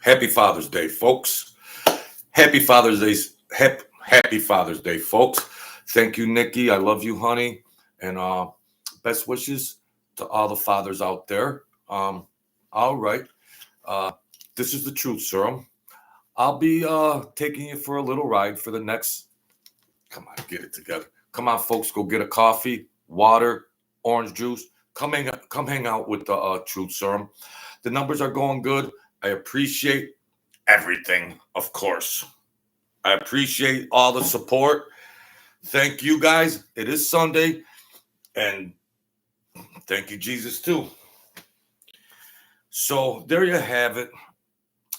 Happy Father's Day, folks. Happy Father's Day. Happy Father's Day, folks. Thank you, Nikki. I love you, honey. And best wishes to all the fathers out there. All right. Uh, this is the truth serum. I'll be taking you for a little ride for the next. Come on, get it together. Come on, folks. Go get a coffee, water, orange juice. Come hang out with the truth serum. The numbers are going good. I appreciate everything, of course. I appreciate all the support. Thank you guys. It is Sunday, and thank you, Jesus, too. So there you have it.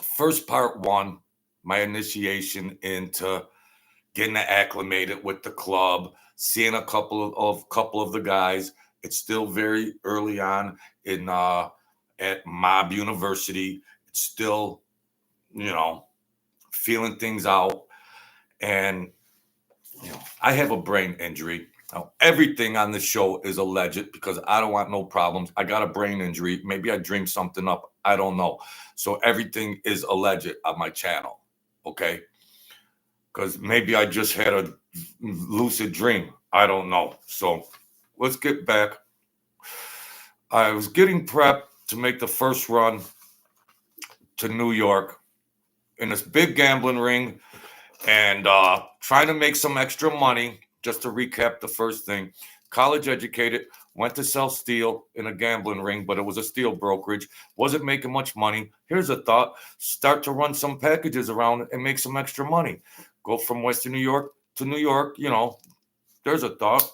First part one, my initiation into getting acclimated with the club, seeing a couple of the guys. It's still very early on in at Mob University. It's still, feeling things out. And I have a brain injury. Now, everything on the show is alleged because I don't want no problems. I got a brain injury. Maybe I dreamed something up. I don't know. So everything is alleged on my channel. Okay. Because maybe I just had a lucid dream. I don't know. So let's get back. I was getting prepped to make the first run to New York in this big gambling ring and trying to make some extra money. Just to recap the first thing, college educated, went to sell steel in a gambling ring, but it was a steel brokerage, wasn't making much money. Here's a thought: start to run some packages around and make some extra money. Go from Western New York to New York, there's a thought.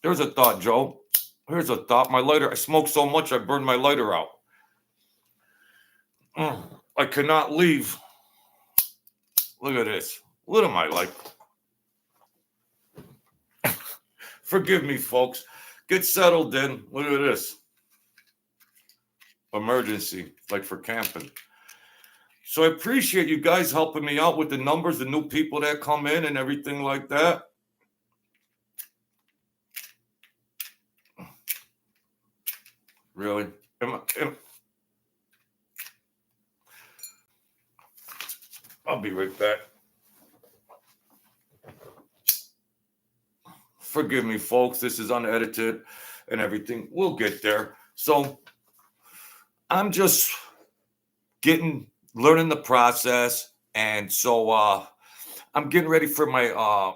There's a thought, Joe. Here's a thought. My lighter, I smoked so much I burned my lighter out. I cannot leave. Look at this. What am I like? Forgive me, folks. Get settled in. Look at this. Emergency, like for camping. So I appreciate you guys helping me out with the numbers, the new people that come in and everything like that. Really? I'll be right back. Forgive me, folks. This is unedited and everything. We'll get there. So I'm just learning the process. And so I'm getting ready for my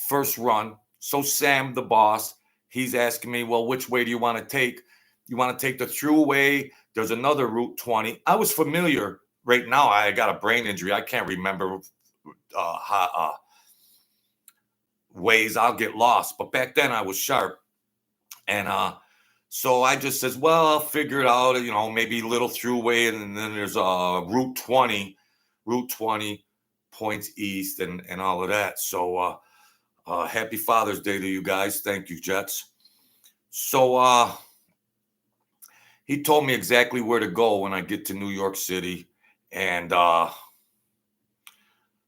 first run. So Sam, the boss, he's asking me, well, which way do you want to take? You want to take the throughway? There's another Route 20. I was familiar. Right now, I got a brain injury. I can't remember ways. I'll get lost. But back then, I was sharp. And so I just says, well, I'll figure it out, maybe little throughway. And then there's Route 20 points east and all of that. So happy Father's Day to you guys. Thank you, Jets. So he told me exactly where to go when I get to New York City. And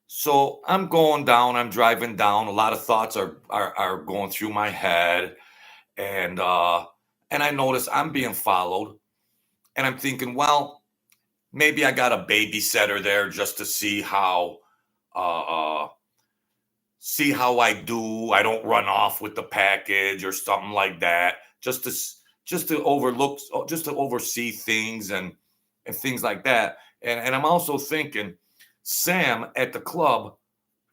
so I'm going down, I'm driving down. A lot of thoughts are going through my head. And I notice I'm being followed. And I'm thinking, well, maybe I got a babysitter there just to see how I do. I don't run off with the package or something like that. Just to oversee things and things like that. And I'm also thinking, Sam at the club,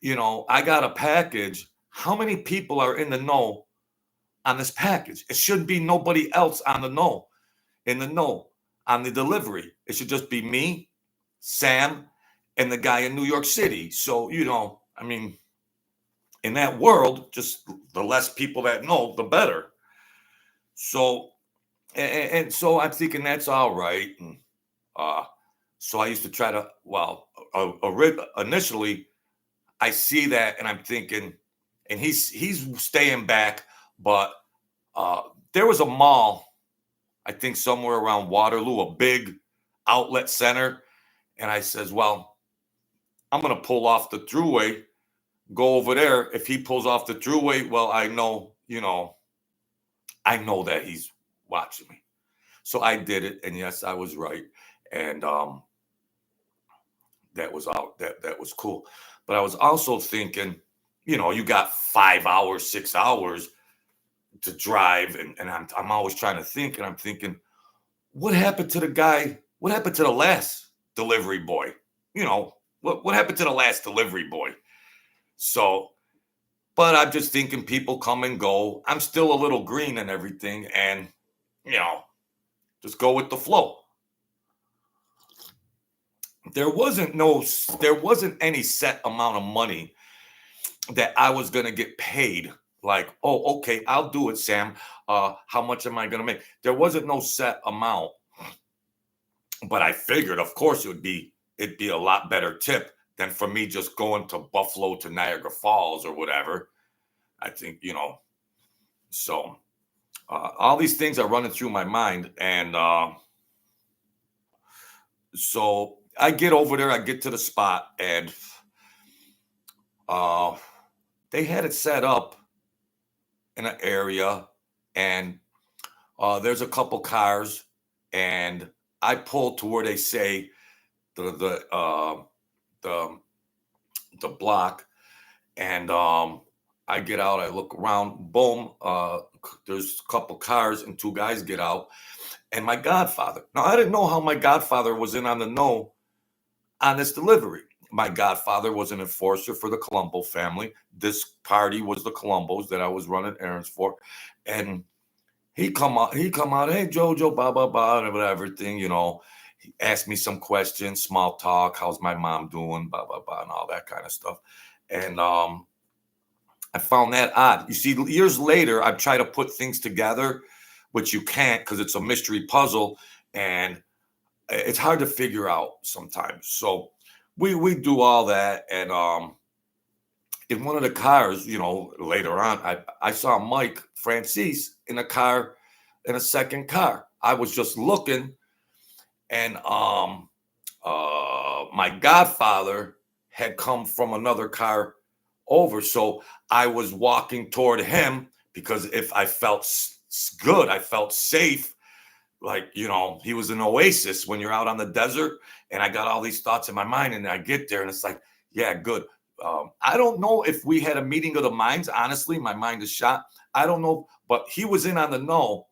I got a package. How many people are in the know on this package? It shouldn't be nobody else in the know on the delivery. It should just be me, Sam, and the guy in New York City. So, in that world, just the less people that know, the better. So, and so I'm thinking that's all right. And so I used to try to, initially I see that and I'm thinking, and he's staying back, but there was a mall, I think somewhere around Waterloo, a big outlet center. And I says, well, I'm going to pull off the throughway, go over there. If he pulls off the throughway, well, I know that he's watching me. So I did it. And yes, I was right. And that was out that was cool. But I was also thinking, you got 5 hours, 6 hours to drive, and I'm always trying to think, and I'm thinking, what happened to the guy? What happened to the last delivery boy? What happened to the last delivery boy? So, but I'm just thinking people come and go. I'm still a little green and everything, and you know, just go with the flow. There wasn't any set amount of money that I was gonna get paid. Like, oh, okay, I'll do it, Sam. How much am I gonna make? There wasn't no set amount, but I figured, of course, it'd be a lot better tip than for me just going to Buffalo to Niagara Falls or whatever. I think, so all these things are running through my mind, and so I get over there, I get to the spot, and uh, they had it set up in an area, and there's a couple cars, and I pull to where they say the the block, and I get out, I look around, boom, there's a couple cars and two guys get out, and my godfather. Now I didn't know how my godfather was in on the know on this delivery. My godfather was an enforcer for the Colombo family. This party was the Colombos that I was running errands for, and he come out, hey Jojo, blah blah blah, and whatever thing, He asked me some questions, small talk, how's my mom doing, blah blah blah, and all that kind of stuff. And I found that odd. You see, years later, I've tried to put things together, which you can't because it's a mystery puzzle, and it's hard to figure out sometimes. So we do all that, and in one of the cars, later on, I saw Mike Franzese in a car, in a second car. I was just looking, and my godfather had come from another car over, so I was walking toward him because if I felt good, I felt safe. Like, he was an oasis when you're out on the desert, and I got all these thoughts in my mind, and I get there and it's like, yeah, good. I don't know if we had a meeting of the minds. Honestly, my mind is shot. I don't know, but he was in on the know.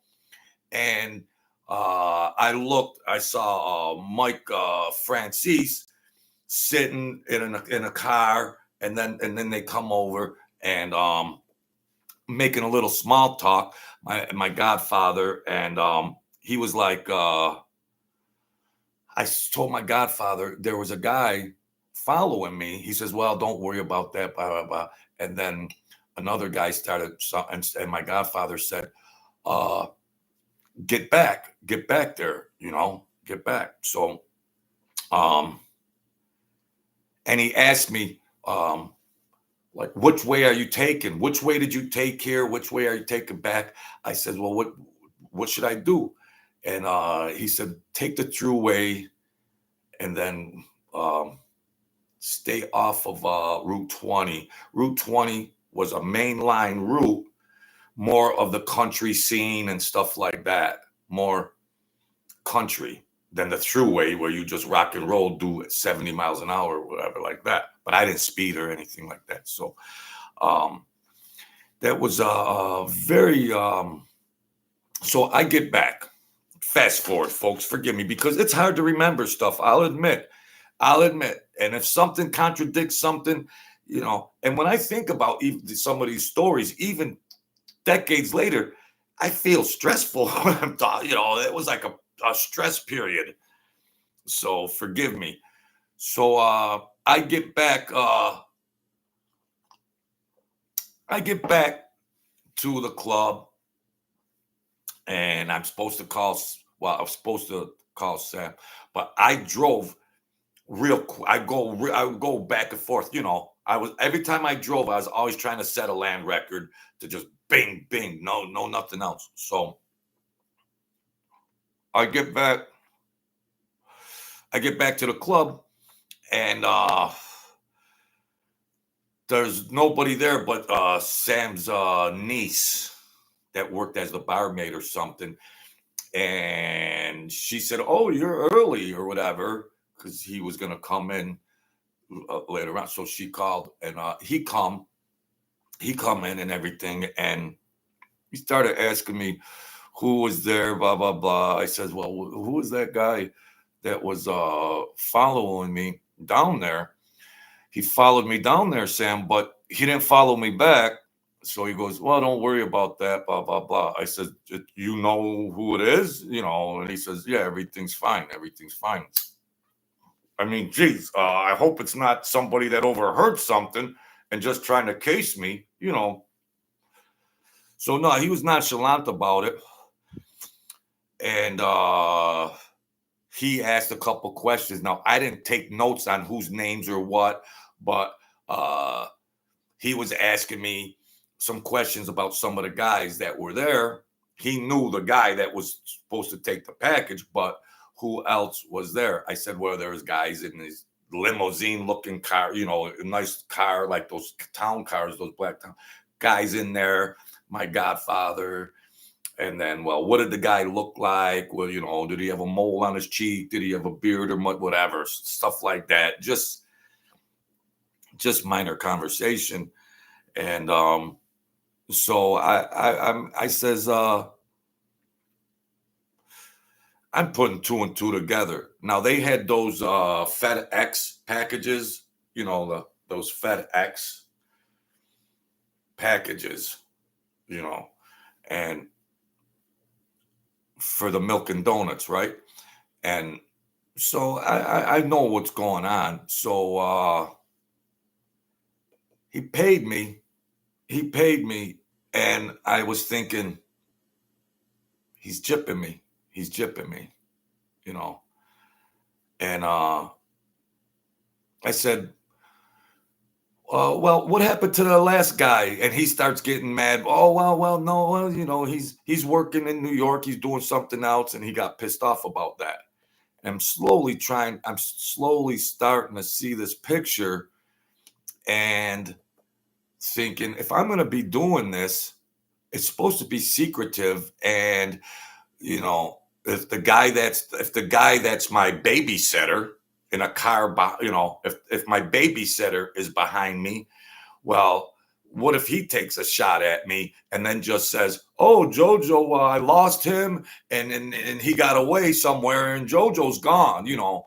And I saw Mike Franzese sitting in a car, and then they come over and making a little small talk. My godfather, and he was like, I told my godfather there was a guy following me. He says, well, don't worry about that, blah, blah, blah. And then another guy started, and my godfather said, get back there, get back. So, and he asked me, like, which way are you taking? Which way did you take here? Which way are you taking back? I said, well, what should I do? And he said, take the through way, and then stay off of Route 20. Route 20 was a main line route, more of the country scene and stuff like that, more country than the throughway where you just rock and roll, do 70 miles an hour or whatever like that. But I didn't speed or anything like that. So that was very, so I get back. Fast forward, folks, forgive me, because it's hard to remember stuff. I'll admit. And if something contradicts something, and when I think about some of these stories, even decades later, I feel stressful when I'm talking, it was like a stress period. So forgive me. So I get back to the club, and I was supposed to call Sam, but I drove real quick. I would go back and forth. Every time I drove, I was always trying to set a land record to just bing, bing, no, nothing else. So I get back to the club, and there's nobody there but Sam's niece that worked as the barmaid or something. And she said, oh, you're early or whatever, because he was going to come in later on. So she called, and he come in and everything, and he started asking me who was there, blah blah blah. I says, well, who was that guy that was following me down there? He followed me down there, Sam, but he didn't follow me back. So he goes, well, don't worry about that, blah blah blah. I said, you know who it is, and he says, yeah, everything's fine, everything's fine. I mean, geez, I hope it's not somebody that overheard something and just trying to case me. So no, he was nonchalant about it, and he asked a couple questions. Now I didn't take notes on whose names or what, but uh, he was asking me some questions about some of the guys that were there. He knew the guy that was supposed to take the package, but who else was there? I said, well, there's guys in this limousine looking car, a nice car, like those town cars, those black town guys in there, my godfather. And then, well, what did the guy look like? Well, did he have a mole on his cheek? Did he have a beard or whatever? Stuff like that. Just minor conversation. And so I says, I'm putting two and two together. Now they had those FedEx packages, those FedEx packages, and for the milk and donuts, right? And so I know what's going on. So he paid me, and I was thinking, he's gypping me, And I said, well, what happened to the last guy? And he starts getting mad. Oh, well, no, well, he's working in New York. He's doing something else, and he got pissed off about that. And I'm slowly starting to see this picture and thinking, if I'm going to be doing this, it's supposed to be secretive. And, if the guy that's my babysitter in a car, if my babysitter is behind me, well, what if he takes a shot at me and then just says, oh, Jojo, I lost him and he got away somewhere and Jojo's gone. You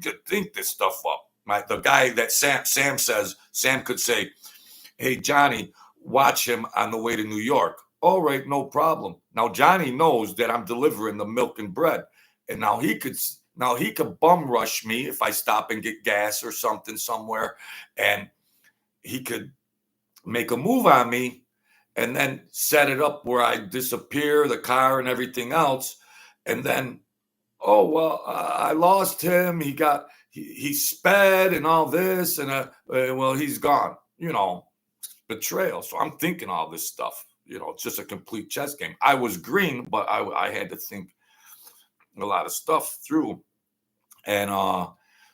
could think this stuff up. The guy that Sam could say, hey, Johnny, watch him on the way to New York. All right, no problem. Now Johnny knows that I'm delivering the milk and bread, and now he could bum rush me if I stop and get gas or something somewhere, and he could make a move on me and then set it up where I disappear, the car and everything else, and then, oh well, I lost him. He sped and all this, and well, he's gone. Betrayal. So I'm thinking all this stuff. It's just a complete chess game. I was green, but I had to think a lot of stuff through. And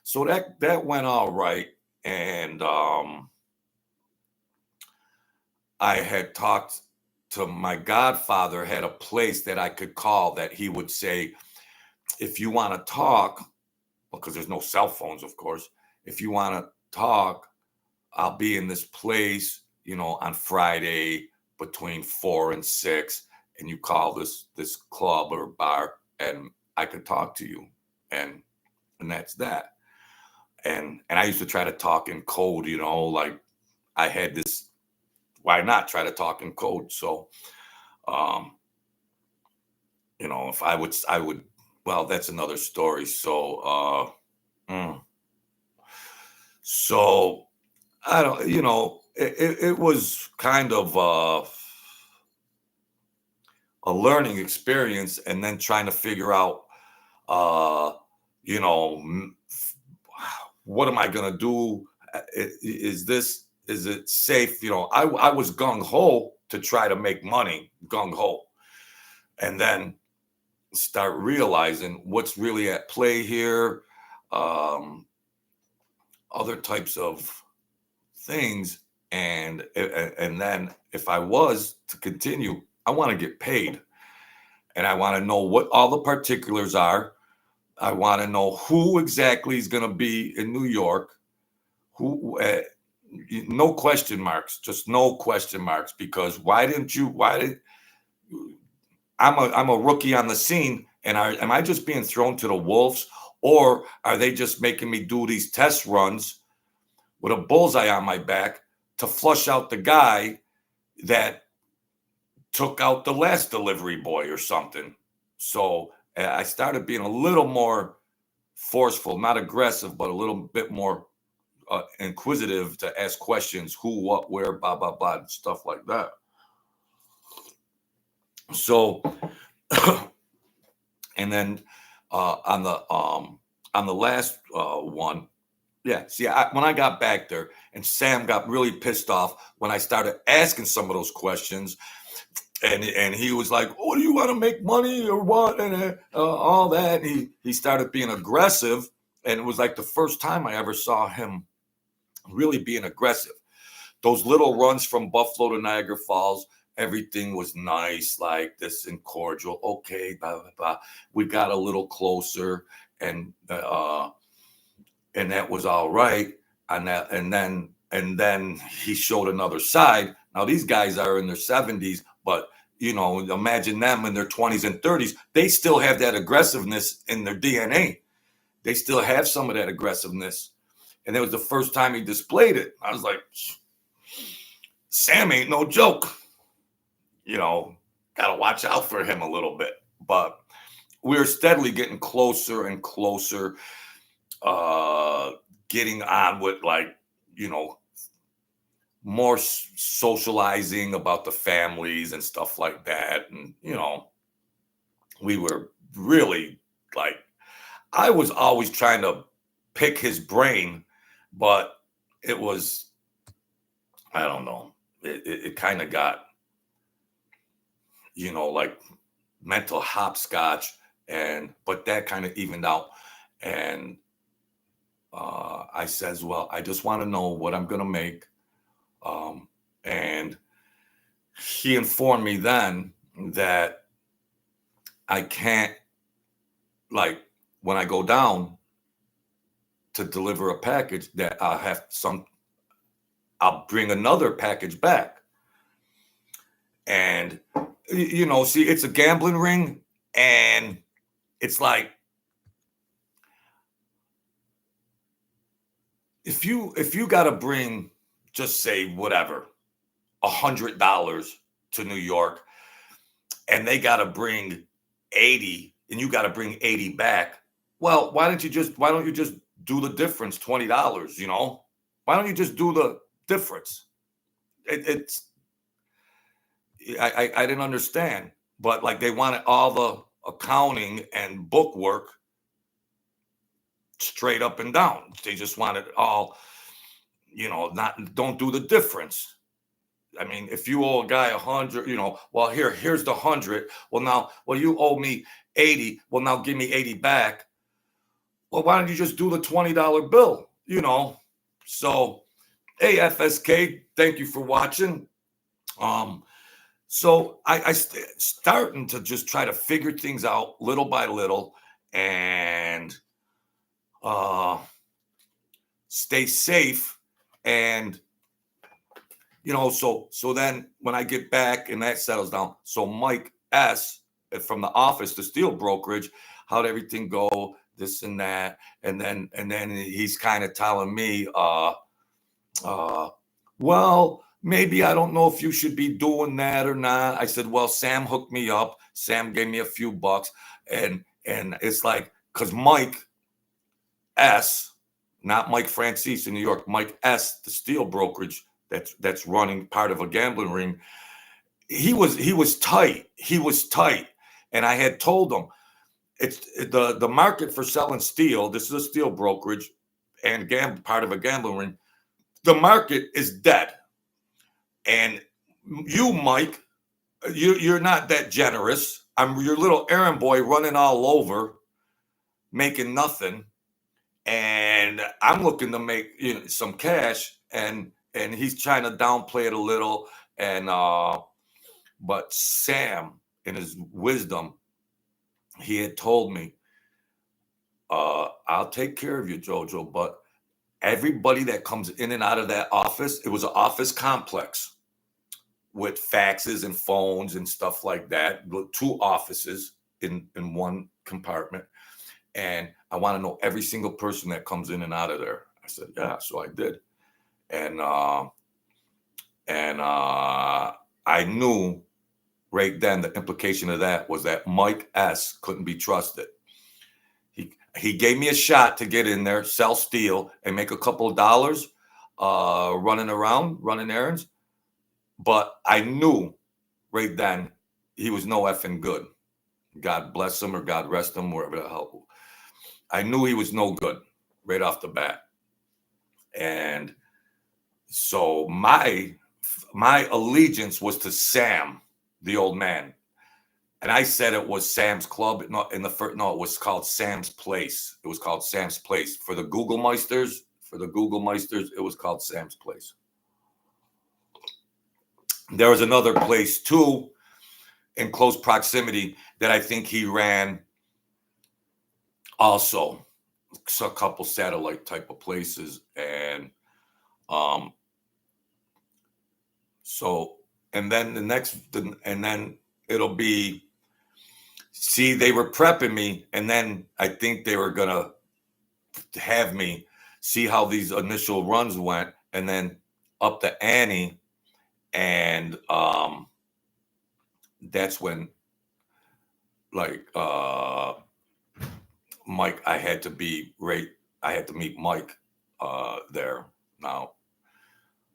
so that went all right. And I had talked to my godfather, had a place that I could call that he would say, if you want to talk, because there's no cell phones, of course, if you want to talk, I'll be in this place, on Friday between 4 and 6, and you call this club or bar, and I could talk to you, and that's that. And I used to try to talk in code, like I had this. Why not try to talk in code? So, if I would. Well, that's another story. So, so I don't. It was kind of a learning experience, and then trying to figure out, what am I going to do? Is it safe? I was gung ho to try to make money, gung ho, and then start realizing what's really at play here, other types of things, and then if I was to continue, I want to get paid, and I want to know what all the particulars are. I want to know who exactly is going to be in New York. Who? No question marks. Just no question marks. Because why didn't you? Why did? I'm a rookie on the scene, and am I just being thrown to the wolves, or are they just making me do these test runs with a bullseye on my back to flush out the guy that took out the last delivery boy or something? So I started being a little more forceful, not aggressive, but a little bit more inquisitive to ask questions: who, what, where, blah blah blah, and stuff like that. So, and then on the last one, yeah. See, when I got back there, and Sam got really pissed off when I started asking some of those questions, and he was like, "Oh, do you want to make money or what?" And all that. And he started being aggressive, and it was like the first time I ever saw him really being aggressive. Those little runs from Buffalo to Niagara Falls, everything was nice, like this and cordial. Okay, blah blah blah. We got a little closer, and that was all right. And then he showed another side. Now these guys are in their 70s, but imagine them in their 20s and 30s. They still have that aggressiveness in their DNA. They still have some of that aggressiveness. And that was the first time he displayed it. I was like, Sam ain't no joke. Gotta watch out for him a little bit. But we're steadily getting closer and closer, getting on with more socializing about the families and stuff like that. And, we were really I was always trying to pick his brain, but it was, I don't know, it kind of got, like mental hopscotch, but that kind of evened out. And I says, well, I just want to know what I'm going to make. And he informed me then that I can't, when I go down to deliver a package, that I'll bring another package back. And, see, it's a gambling ring, and it's like, if you got to bring, just say whatever, $100 to New York, and they got to bring 80, and you got to bring 80 back. Well, why don't you just do the difference, $20? Why don't you just do the difference? I didn't understand, but they wanted all the accounting and book work straight up and down. They just wanted all, don't do the difference. I mean, if you owe a guy 100, well, here's the 100. Well, you owe me 80. Well, now give me 80 back. Well, why don't you just do the $20 bill? So, hey, FSK, thank you for watching. So I starting to just try to figure things out little by little, and stay safe. And so then when I get back and that settles down, so Mike S from the office, the steel brokerage, how'd everything go, this and that, and then he's kind of telling me, well, maybe I don't know if you should be doing that or not. I said, well, Sam hooked me up. Sam gave me a few bucks, and it's like, because Mike S, not Mike Franzese in New York, Mike S, the steel brokerage that's running part of a gambling ring, he was tight. He was tight, and I had told him, it's the market for selling steel. This is a steel brokerage and part of a gambling ring. The market is dead. And you, Mike, you're not that generous. I'm your little errand boy running all over, making nothing. And I'm looking to make some cash. And he's trying to downplay it a little. And but Sam, in his wisdom, he had told me, I'll take care of you, Jojo, but everybody that comes in and out of that office, it was an office complex with faxes and phones and stuff like that. 2 offices in one compartment. And I want to know every single person that comes in and out of there. I said, yeah, so I did. And I knew right then the implication of that was that Mike S. couldn't be trusted. He gave me a shot to get in there, sell steel, and make a couple of dollars running around, running errands. But I knew right then he was no effing good. God bless him or God rest him, wherever the hell. I knew he was no good right off the bat. And so my allegiance was to Sam, the old man. And I said it was Sam's Club. No, it was called Sam's Place. It was called Sam's Place. For the Google Meisters, it was called Sam's Place. There was another place too in close proximity that I think he ran also. A couple satellite type of places. And so, and then and then it'll be, see, they were prepping me, and then I think they were gonna have me see how these initial runs went, and then up the ante, and that's when, like, Mike, I had to meet Mike there. Now,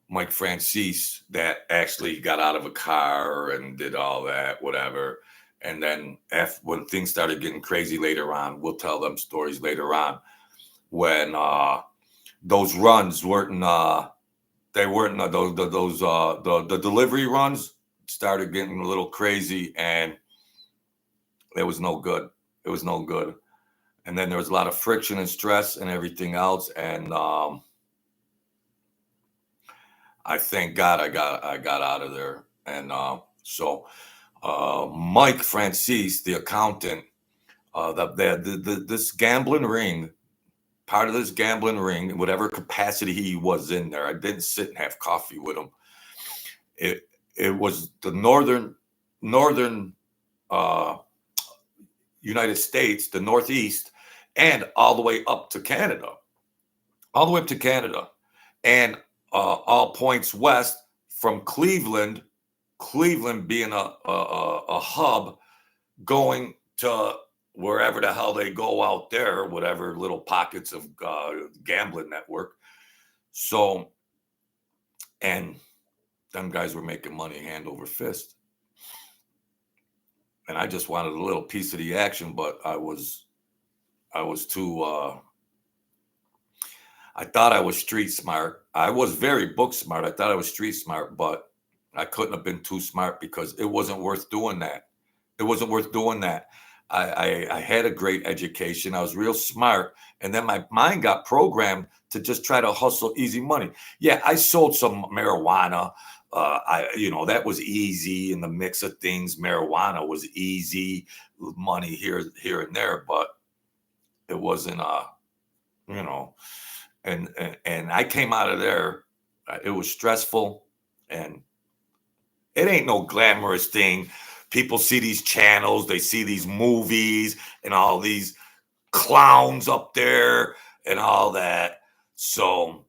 Mike Franzese, that actually got out of a car and did all that, whatever. And then when things started getting crazy later on, we'll tell them stories later on, when those runs weren't, the delivery runs started getting a little crazy, and it was no good. It was no good. And then there was a lot of friction and stress and everything else. And I thank God I got out of there. And so Mike Franzese, the accountant, this gambling ring, part of this gambling ring, whatever capacity he was in there, I didn't sit and have coffee with him. It was the northern United States, the Northeast, and all the way up to Canada, and all points west from Cleveland being a hub, going to wherever the hell they go out there, whatever little pockets of gambling network. So, and them guys were making money hand over fist. And I just wanted a little piece of the action, but I was too, I thought I was street smart. I was very book smart. I thought I was street smart, but I couldn't have been too smart, because it wasn't worth doing that. It wasn't worth doing that. I had a great education. I was real smart. And then my mind got programmed to just try to hustle easy money. Yeah, I sold some marijuana. That was easy in the mix of things. Marijuana was easy money here and there, but it wasn't, and I came out of there. It was stressful, and it ain't no glamorous thing. People see these channels, they see these movies and all these clowns up there and all that. So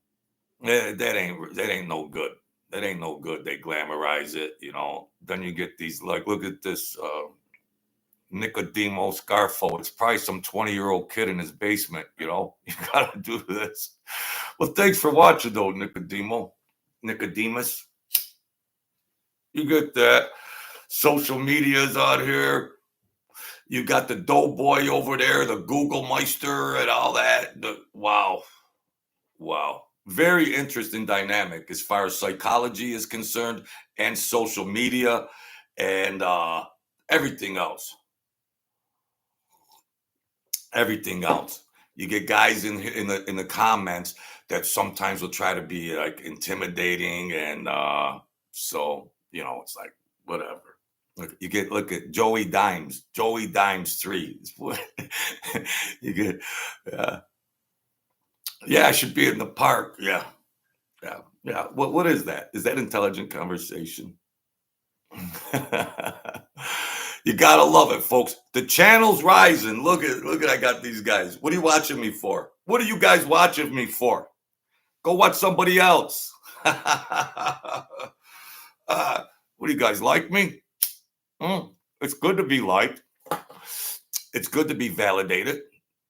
that ain't no good. That ain't no good. They glamorize it, Then you get these, like, look at this Nicodemo Scarfo. It's probably some 20-year-old kid in his basement, You gotta do this. Well, thanks for watching, though, Nicodemus. You get that. Social media's out here. You got the Doughboy over there, the Google Meister and all that. Wow. Very interesting dynamic as far as psychology is concerned, and social media, and everything else. You get guys in the comments that sometimes will try to be like intimidating, and so it's like whatever. Look at Joey Dimes 3. You get Yeah, I should be in the park. Yeah. Yeah. Yeah. What is that? Is that intelligent conversation? You gotta love it, folks. The channel's rising. Look at I got these guys. What are you watching me for? What are you guys watching me for? Go watch somebody else. What do you guys like me? It's good to be liked. It's good to be validated.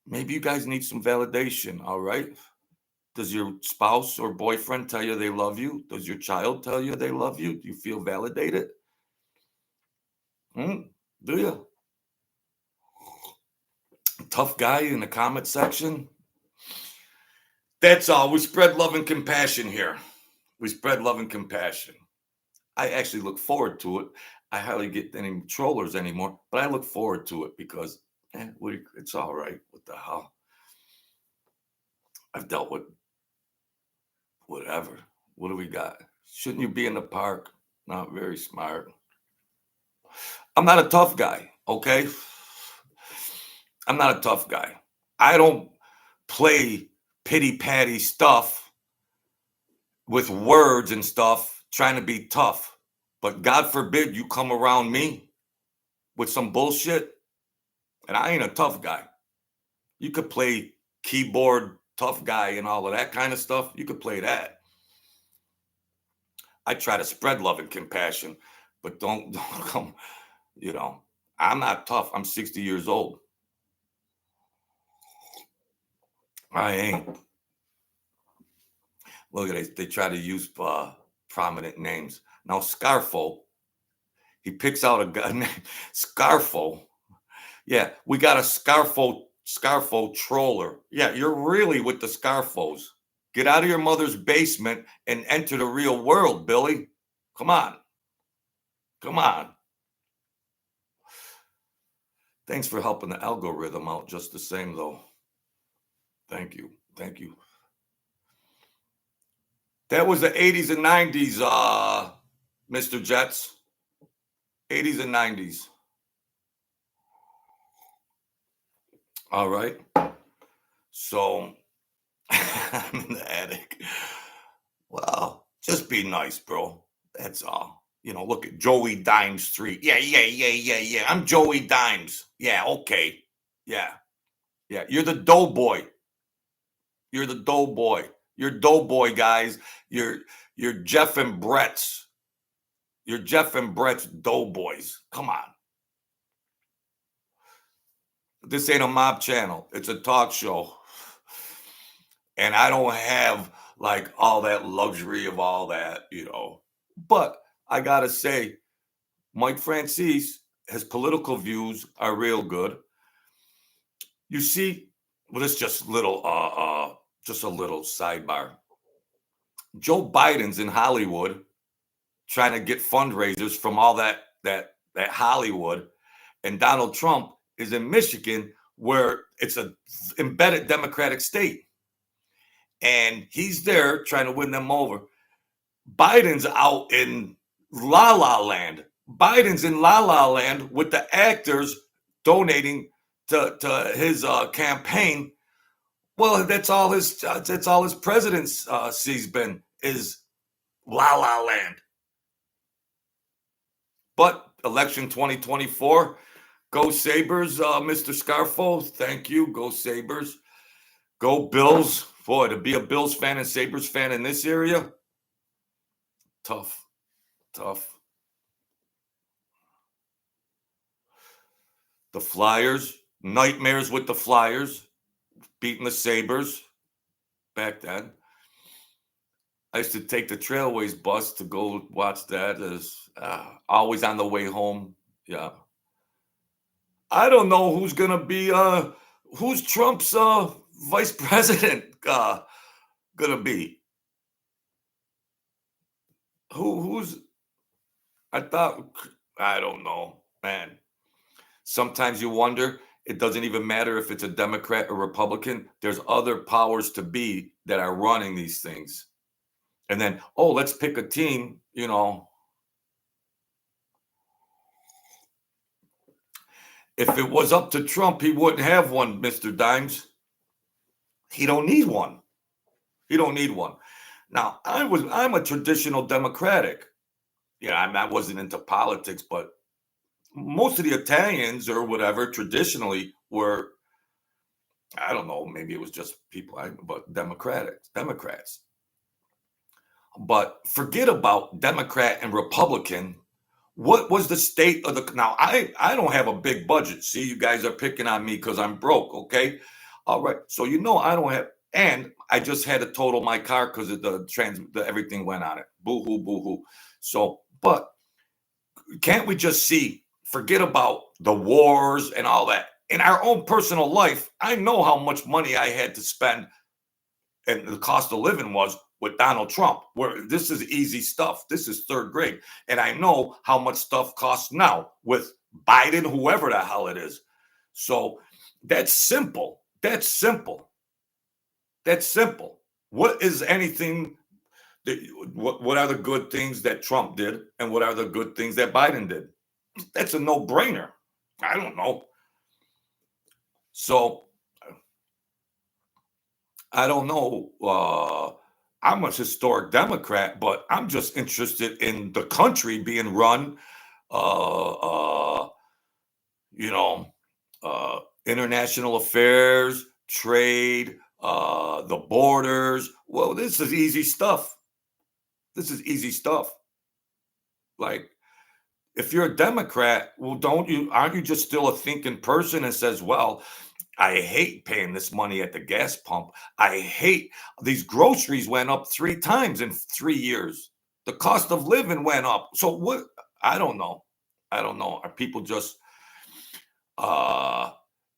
Maybe you guys need some validation, all right? Does your spouse or boyfriend tell you they love you? Does your child tell you they love you? Do you feel validated? Do you? Tough guy in the comment section? That's all. We spread love and compassion here. We spread love and compassion. I actually look forward to it. I hardly get any trollers anymore, but I look forward to it because it's all right. What the hell? I've dealt with whatever. What do we got? Shouldn't you be in the park? Not very smart. I'm not a tough guy, okay? I'm not a tough guy. I don't play pity patty stuff with words and stuff trying to be tough. But God forbid you come around me with some bullshit, and I ain't a tough guy. You could play keyboard tough guy and all of that kind of stuff. You could play that. I try to spread love and compassion, but don't come, I'm not tough. I'm 60 years old. I ain't. Look at it. They try to use prominent names. Now, Scarfo, he picks out a guy named Scarfo. Yeah, we got a Scarfo troller. Yeah, you're really with the Scarfos. Get out of your mother's basement and enter the real world, Billy. Come on. Come on. Thanks for helping the algorithm out just the same, though. Thank you. Thank you. That was the 80s and 90s, Mr. Jets. 80s and 90s. All right. So I'm in the attic. Well, just be nice, bro. That's all. Look at Joey Dimes 3. Yeah. I'm Joey Dimes. Yeah, okay. Yeah. Yeah. You're the doughboy. You're the doughboy. You're doughboy, guys. You're Jeff and Brett's. You're Jeff and Brett's doughboys. Come on. This ain't a mob channel. It's a talk show. And I don't have like all that luxury of all that, But I gotta say, Mike Franzese, his political views are real good. You see, well, this just a little sidebar. Joe Biden's in Hollywood trying to get fundraisers from all that Hollywood, and Donald Trump is in Michigan where it's a embedded Democratic state. And he's there trying to win them over. Biden's out in La La Land. Biden's in La La Land with the actors donating to his campaign. Well, that's all his presidency's been is La La Land. But election 2024, go Sabres, Mr. Scarfo. Thank you. Go Sabres. Go Bills. Boy, to be a Bills fan and Sabres fan in this area, tough. The Flyers, nightmares with the Flyers, beating the Sabres back then. I used to take the Trailways bus to go watch that. As always on the way home. Yeah. I don't know who's gonna be who's Trump's vice president gonna be. Who's I don't know, man. Sometimes you wonder, it doesn't even matter if it's a Democrat or Republican. There's other powers to be that are running these things. And then, let's pick a team, If it was up to Trump, he wouldn't have one, Mr. Dimes. He don't need one. He don't need one. Now, I'm a traditional Democratic. Yeah, I wasn't into politics, but most of the Italians or whatever traditionally were, I don't know, maybe it was just people, but Democrats. But forget about Democrat and Republican. What was the state of the now? I don't have a big budget. See, you guys are picking on me because I'm broke. Okay, all right. So I don't have, and I just had to total my car because of everything went on it. Boo hoo, boo hoo. So, but can't we just see? Forget about the wars and all that. In our own personal life, I know how much money I had to spend and the cost of living was with Donald Trump, where this is easy stuff. This is third grade. And I know how much stuff costs now with Biden, whoever the hell it is. So that's simple. That's simple. That's simple. What is anything what are the good things that Trump did and what are the good things that Biden did? That's a no-brainer. I don't know. So I don't know. I'm a historic Democrat, but I'm just interested in the country being run, uh, uh, you know, international affairs, trade, the borders. Well, this is easy stuff. This is easy stuff. Like, if you're a Democrat, well, aren't you just still a thinking person and says, well, I hate paying this money at the gas pump. I hate these groceries went up 3 times in 3 years. The cost of living went up. So what? I don't know. I don't know. Are people just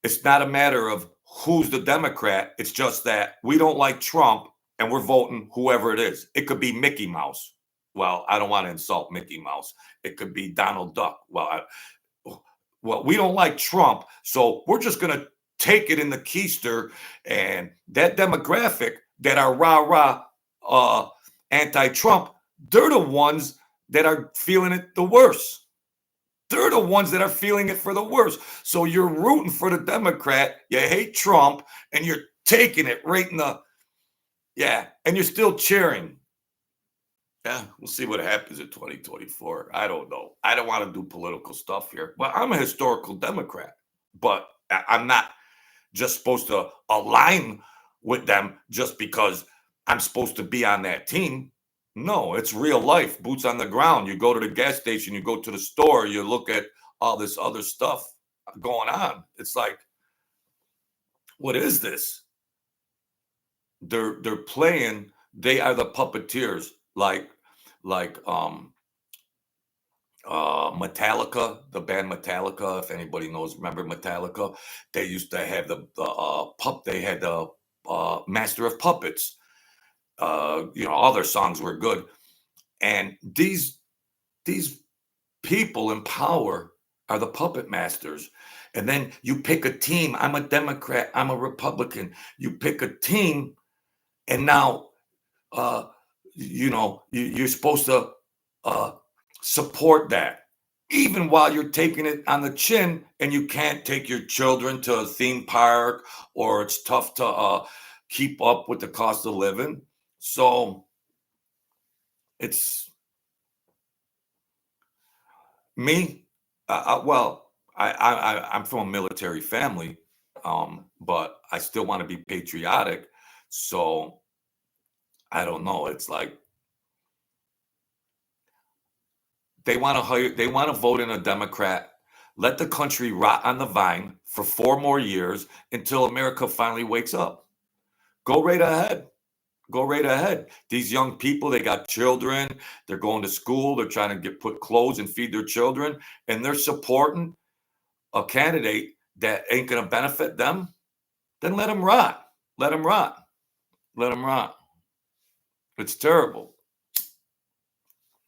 it's not a matter of who's the Democrat. It's just that we don't like Trump and we're voting whoever it is. It could be Mickey Mouse. Well, I don't want to insult Mickey Mouse. It could be Donald Duck. Well, we don't like Trump, so we're just going to take it in the keister. And that demographic that are rah-rah anti-Trump, they're the ones that are feeling it the worst. They're the ones that are feeling it for the worst. So you're rooting for the Democrat, you hate Trump, and you're taking it right in the, and you're still cheering. Yeah, we'll see what happens in 2024. I don't know. I don't want to do political stuff here. Well, I'm a historical Democrat, but I'm not just supposed to align with them just because I'm supposed to be on that team. No, it's real life, boots on the ground. You go to the gas station, you go to the store, you look at all this other stuff going on. It's like, what is this? They're playing, they are the puppeteers, like Metallica, the band Metallica, if anybody knows, remember Metallica? They used to have they had the Master of Puppets. All their songs were good. And these people in power are the puppet masters. And then you pick a team. I'm a Democrat, I'm a Republican. You pick a team, and now you're supposed to support that, even while you're taking it on the chin, and you can't take your children to a theme park, or it's tough to keep up with the cost of living. So it's me. I'm from a military family, but I still want to be patriotic. So I don't know. It's like they want to vote in a Democrat, let the country rot on the vine for 4 more years until America finally wakes up. Go right ahead. Go right ahead. These young people, they got children, they're going to school, they're trying to put clothes and feed their children, and they're supporting a candidate that ain't going to benefit them. Then let them rot. Let them rot. Let them rot. It's terrible.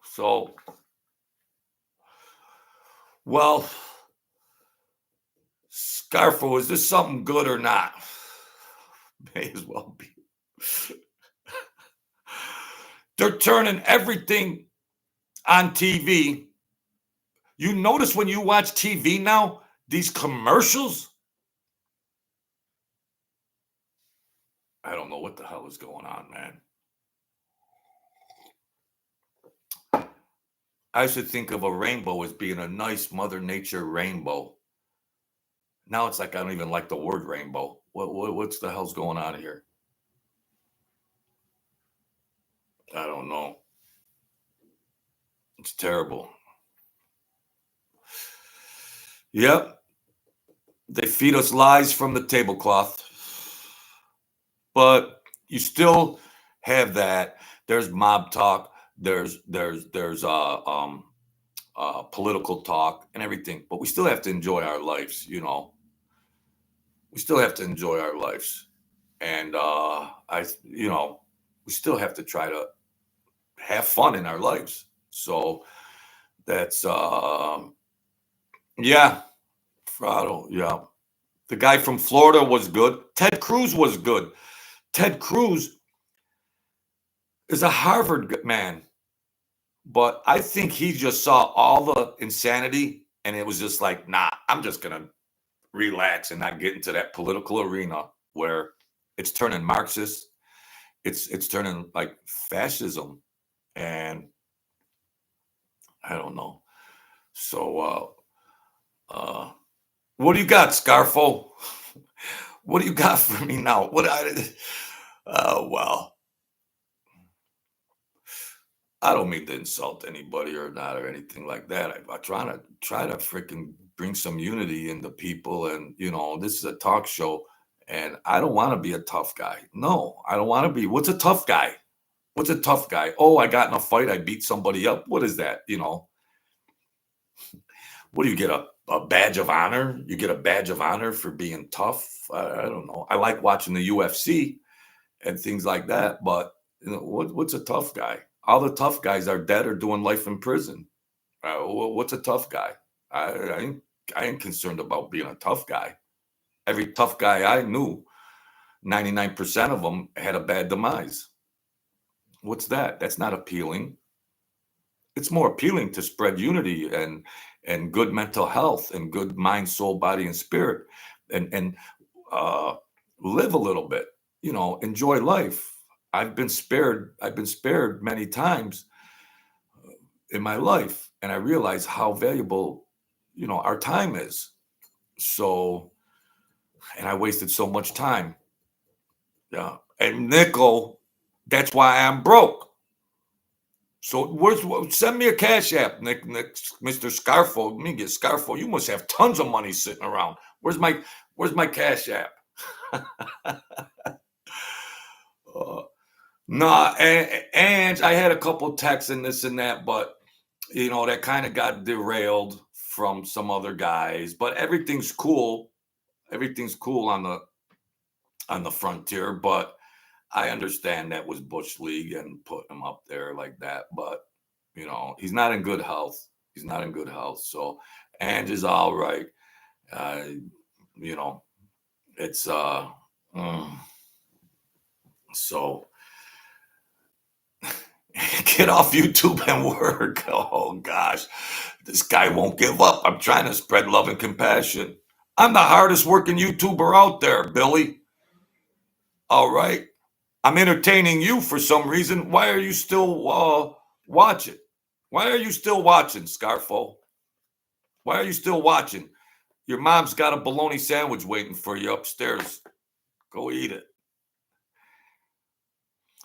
So, well, Scarfo, is this something good or not? May as well be. They're turning everything on TV. You notice when you watch TV now, these commercials, I don't know what the hell is going on, man. I should think of a rainbow as being a nice Mother Nature rainbow. Now it's like I don't even like the word rainbow. What's the hell's going on here? I don't know. It's terrible. Yep. They feed us lies from the tablecloth. But you still have that. There's mob talk. There's political talk and everything. But we still have to enjoy our lives. We still have to enjoy our lives, and we still have to try to have fun in our lives. So that's yeah, Frado. Yeah, the guy from Florida was good. Ted Cruz was good. Ted Cruz is a Harvard man. But I think he just saw all the insanity and it was just like, nah, I'm just going to relax and not get into that political arena where it's turning Marxist. It's turning like fascism. And I don't know. So, what do you got, Scarfo? What do you got for me now? Well, I don't mean to insult anybody or not or anything like that. I try to freaking bring some unity into people, and this is a talk show, and I don't want to be a tough guy. No, I don't want to be. What's a tough guy? What's a tough guy? Oh, I got in a fight. I beat somebody up. What is that? What do you get a badge of honor? You get a badge of honor for being tough? I don't know. I like watching the UFC and things like that, but what's a tough guy? All the tough guys are dead or doing life in prison. What's a tough guy? I ain't concerned about being a tough guy. Every tough guy I knew, 99% of them had a bad demise. What's that? That's not appealing. It's more appealing to spread unity and good mental health and good mind, soul, body, and spirit, and uh, live a little bit. Enjoy life. I've been spared. I've been spared many times in my life, and I realize how valuable, our time is. So, and I wasted so much time. Yeah, and nickel. That's why I'm broke. So send me a cash app, Nick, Mr. Scarfo. Let me get Scarfo. You must have tons of money sitting around. Where's my cash app? No, and I had a couple texts and this and that, but that kind of got derailed from some other guys. But everything's cool. Everything's cool on the frontier. But I understand that was Bush League and put him up there like that. But he's not in good health. He's not in good health. So Ange is all right. It's so get off YouTube and work. Oh gosh, this guy won't give up. I'm trying to spread love and compassion. I'm the hardest working YouTuber out there, Billy. All right. I'm entertaining you for some reason. Why are you still watching? Why are you still watching, Scarfo? Why are you still watching? Your mom's got a bologna sandwich waiting for you upstairs. Go eat it.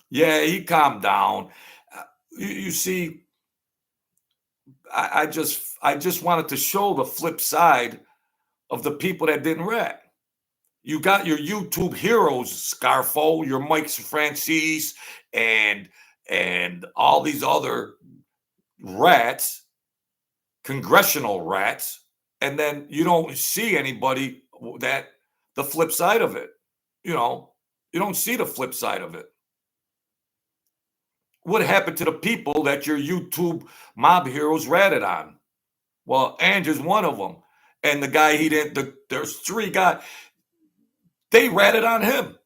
Yeah, he calmed down. You see, I just wanted to show the flip side of the people that didn't rat. You got your YouTube heroes, Scarfo, your Mike's Franzese, and all these other rats, congressional rats, and then you don't see anybody that the flip side of it. You don't see the flip side of it. What happened to the people that your YouTube mob heroes ratted on? Well, Andrew's one of them. And the guy he didn't, there's three guys, they ratted on him.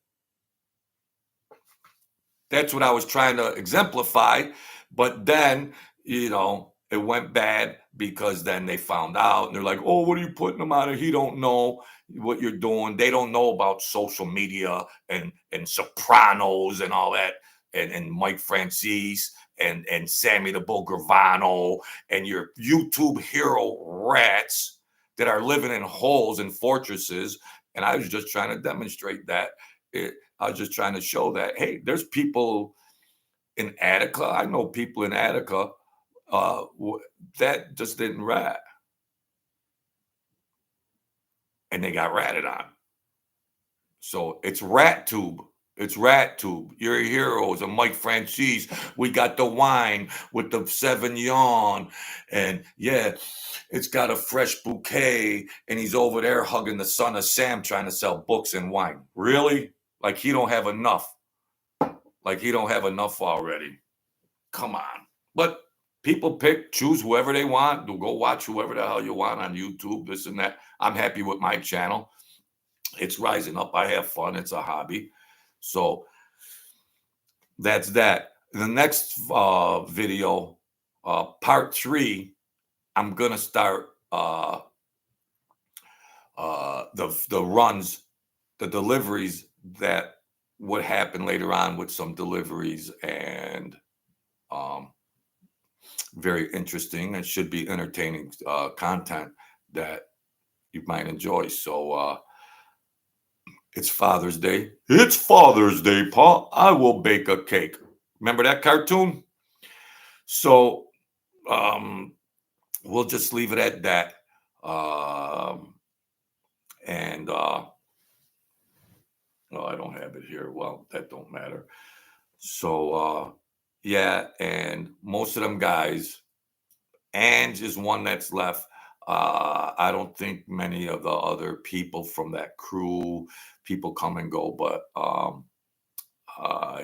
That's what I was trying to exemplify. But then, it went bad because then they found out and they're like, oh, what are you putting him on? He don't know what you're doing. They don't know about social media and Sopranos and all that, and Mike Franzese and Sammy the Bull Gravano and your YouTube hero rats that are living in holes and fortresses. And I was just trying to demonstrate that. I was just trying to show that, hey, there's people in Attica. I know people in Attica that just didn't rat. And they got ratted on. So it's rat tube. It's rat tube. Your heroes and Mike Franzese. We got the wine with the Sauvignon. And yeah, it's got a fresh bouquet. And he's over there hugging the son of Sam trying to sell books and wine. Really? Like he don't have enough. Like he don't have enough already. Come on. But people choose whoever they want. They'll go watch whoever the hell you want on YouTube, this and that. I'm happy with my channel. It's rising up. I have fun. It's a hobby. So that's that. The next video, part 3, I'm going to start the runs, the deliveries that would happen later on with some deliveries and very interesting and should be entertaining content that you might enjoy. So it's Father's Day. It's Father's Day, Paul. I will bake a cake. Remember that cartoon? So we'll just leave it at that. Oh, I don't have it here. Well, that don't matter. So yeah, and most of them guys, Ange is one that's left. I don't think many of the other people from that crew, people come and go, but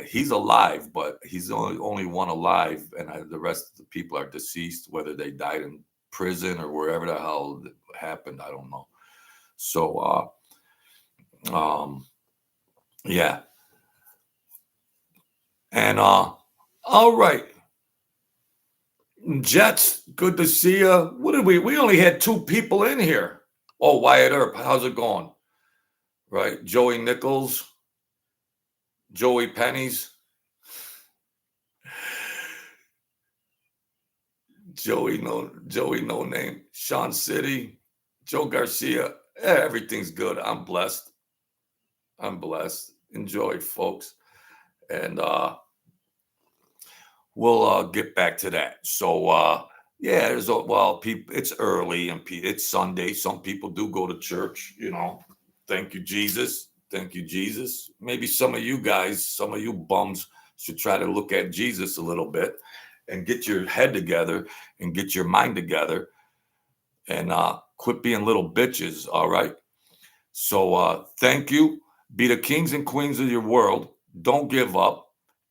he's alive, but he's only one alive, and the rest of the people are deceased, whether they died in prison or wherever the hell it happened. I don't know. So, yeah. And all right. Jets, good to see you. What did we only had 2 people in here. Oh, Wyatt Earp, how's it going? Right. Joey Nichols, Joey Pennies, Joey no name, Sean City, Joe Garcia. Everything's good. I'm blessed. Enjoy, folks. And we'll get back to that. So yeah, people, it's early and it's Sunday. Some people do go to church, Thank you, Jesus. Thank you, Jesus. Maybe some of you guys, some of you bums should try to look at Jesus a little bit and get your head together and get your mind together and quit being little bitches. All right. So thank you. Be the kings and queens of your world. Don't give up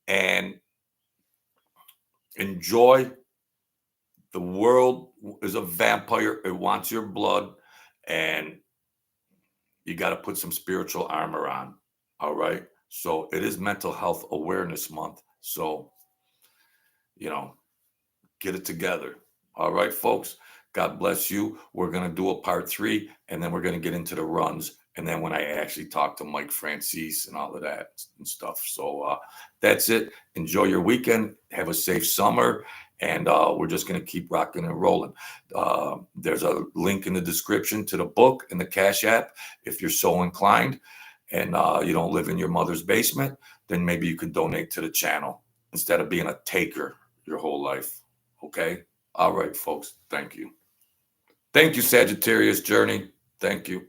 and enjoy. The world is a vampire. It wants your blood, and you got to put some spiritual armor on. All right. So it is Mental Health Awareness Month. So, get it together. All right, folks. God bless you. We're going to do a part 3, and then we're going to get into the runs. And then when I actually talk to Mike Franzese and all of that and stuff. So that's it. Enjoy your weekend. Have a safe summer. And we're just going to keep rocking and rolling. There's a link in the description to the book and the Cash App if you're so inclined and you don't live in your mother's basement, then maybe you can donate to the channel instead of being a taker your whole life. Okay? All right, folks. Thank you. Thank you, Sagittarius Journey. Thank you.